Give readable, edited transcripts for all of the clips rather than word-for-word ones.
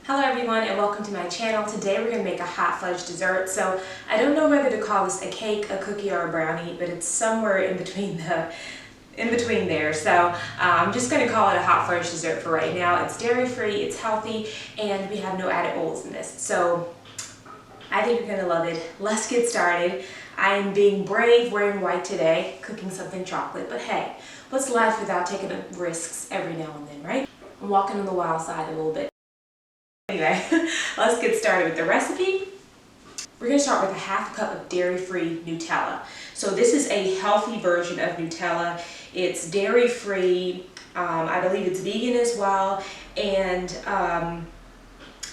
Hello everyone and welcome to my channel. Today we're going to make a hot fudge dessert. So I don't know whether to call this a cake, a cookie, or a brownie, but it's somewhere in between there. So I'm just going to call it a hot fudge dessert for right now. It's dairy free, it's healthy, and we have no added oils in this. So I think you're going to love it. Let's get started. I am being brave wearing white today, cooking something chocolate, but hey, what's life without taking risks every now and then, right? I'm walking on the wild side a little bit. Anyway, let's get started with the recipe. We're going to start with a half cup of dairy-free Nutella. So this is a healthy version of Nutella. It's dairy-free. I believe it's vegan as well. And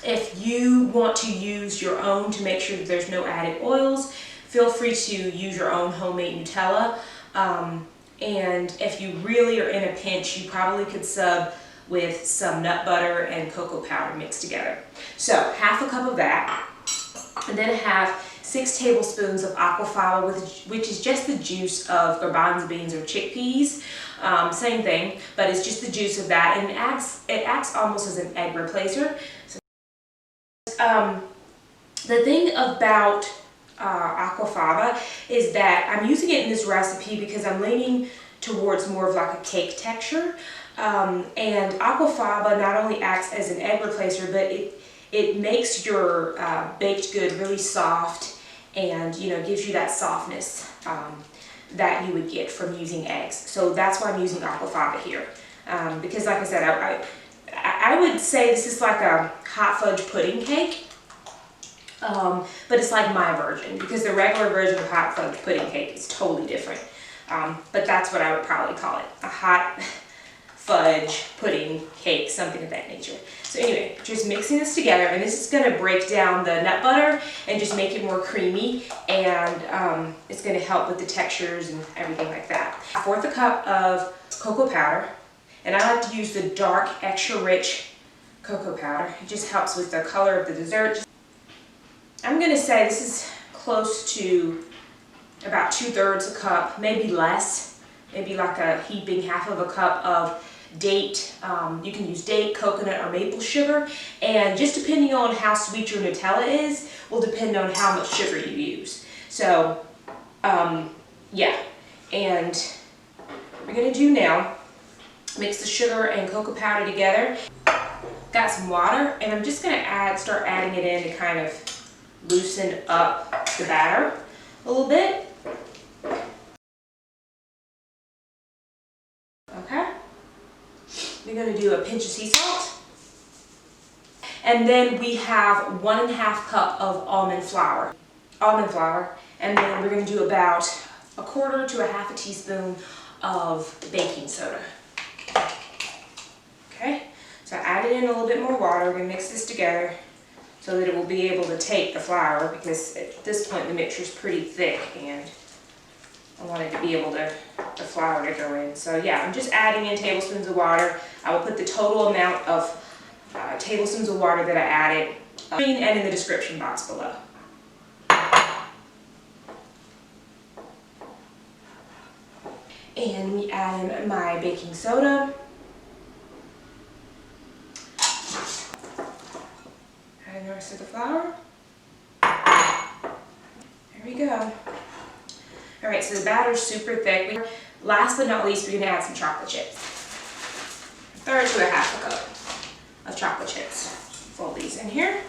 if you want to use your own to make sure that there's no added oils, feel free to use your own homemade Nutella. And if you really are in a pinch, you probably could sub with some nut butter and cocoa powder mixed together. So half a cup of that, and then I have 6 tablespoons of aquafaba, which is just the juice of garbanzo beans or chickpeas. Same thing, but it's just the juice of that, and it acts almost as an egg replacer. So, the thing about aquafaba is that I'm using it in this recipe because I'm leaning towards more of like a cake texture. And aquafaba not only acts as an egg replacer, but it makes your baked good really soft, and gives you that softness that you would get from using eggs. So that's why I'm using aquafaba here, because like I said, I would say this is like a hot fudge pudding cake, but it's like my version, because the regular version of hot fudge pudding cake is totally different. But that's what I would probably call it, a hot fudge pudding cake, something of that nature. So anyway, just mixing this together, and this is going to break down the nut butter and just make it more creamy, and it's going to help with the textures and everything like that. 1/4 cup of cocoa powder, and I like to use the dark, extra rich cocoa powder. It just helps with the color of the dessert. I'm going to say this is close to about 2/3 a cup, maybe less, maybe like a heaping half of a cup of date. You can use date, coconut, or maple sugar, and just depending on how sweet your Nutella is will depend on how much sugar you use. So yeah, and we're gonna do now, mix the sugar and cocoa powder together. Got some water, and I'm just gonna start adding it in to kind of loosen up the batter a little bit. Okay, we're going to do a pinch of sea salt, and then we have 1½ cup of almond flour, and then we're going to do about 1/4 to 1/2 teaspoon of baking soda. Okay, so I added in a little bit more water. We're going to mix this together so that it will be able to take the flour, because at this point the mixture is pretty thick, and I wanted to be able to, the flour to go in. So yeah, I'm just adding in tablespoons of water. I will put the total amount of tablespoons of water that I added and in the description box below. And we add in my baking soda. Adding the rest of the flour. There we go. Alright, so the batter's super thick. Last but not least, we're going to add some chocolate chips. 1/3 to 1/2 cup of chocolate chips. Fold these in here.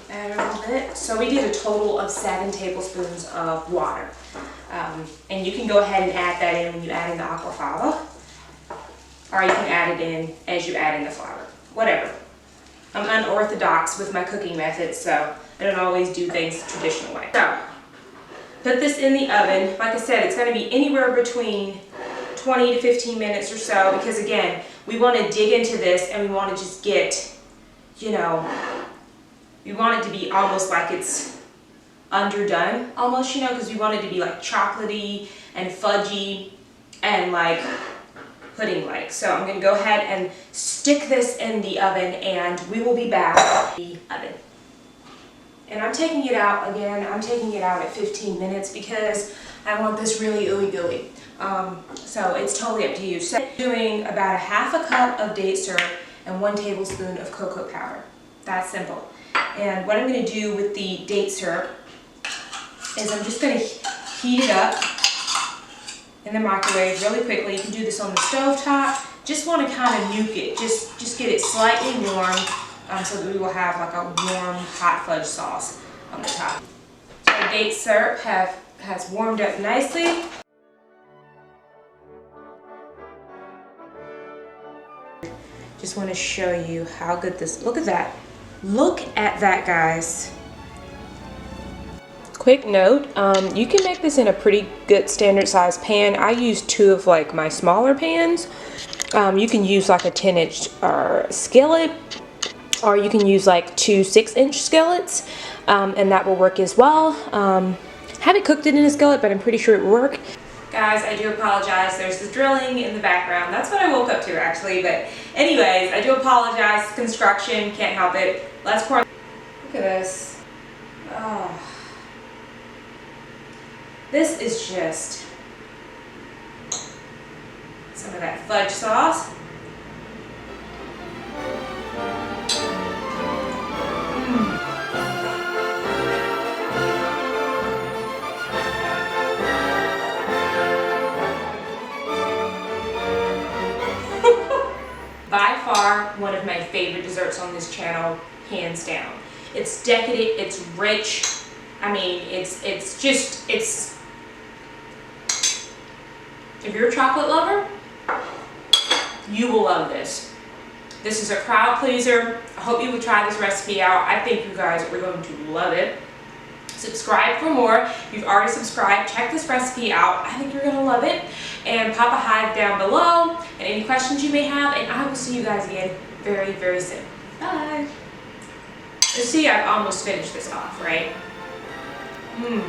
Add a little bit. So we did a total of 7 tablespoons of water. And you can go ahead and add that in when you add in the aquafaba, or you can add it in as you add in the flour. Whatever. I'm unorthodox with my cooking methods, so I don't always do things the traditional way. So, put this in the oven. Like I said, it's going to be anywhere between 20 to 15 minutes or so, because again, we want to dig into this, and we want to just get, we want it to be almost like it's underdone, almost, because we want it to be like chocolatey and fudgy and like pudding-like. So I'm going to go ahead and stick this in the oven, and we will be back in the oven. And I'm taking it out again, I'm taking it out at 15 minutes because I want this really ooey gooey. So it's totally up to you. So I'm doing about a half a cup of date syrup and 1 tablespoon of cocoa powder. That's simple. And what I'm going to do with the date syrup is I'm just going to heat it up in the microwave really quickly. You can do this on the stove top. Just want to kind of nuke it, just get it slightly warm so that we will have like a warm hot fudge sauce on the top. So the date syrup has warmed up nicely. Just want to show you how good this, look at that. Look at that, guys. Quick note, you can make this in a pretty good standard size pan. I use 2 of like my smaller pans. You can use like a 10-inch skillet, or you can use like 2 6-inch skillets, and that will work as well. Haven't cooked it in a skillet, but I'm pretty sure it will work. Guys, I do apologize. There's the drilling in the background. That's what I woke up to actually, but anyways, I do apologize. Construction, can't help it. Let's pour. Look at this. Oh. This is just some of that fudge sauce. By far one of my favorite desserts on this channel, hands down. It's decadent, it's rich. I mean, it's if you're a chocolate lover, you will love this. This is a crowd pleaser. I hope you will try this recipe out. I think you guys are going to love it. Subscribe for more. If you've already subscribed, check this recipe out. I think you're going to love it. And pop a hive down below and any questions you may have. And I will see you guys again very, very soon. Bye. You see, I've almost finished this off, right? Mmm.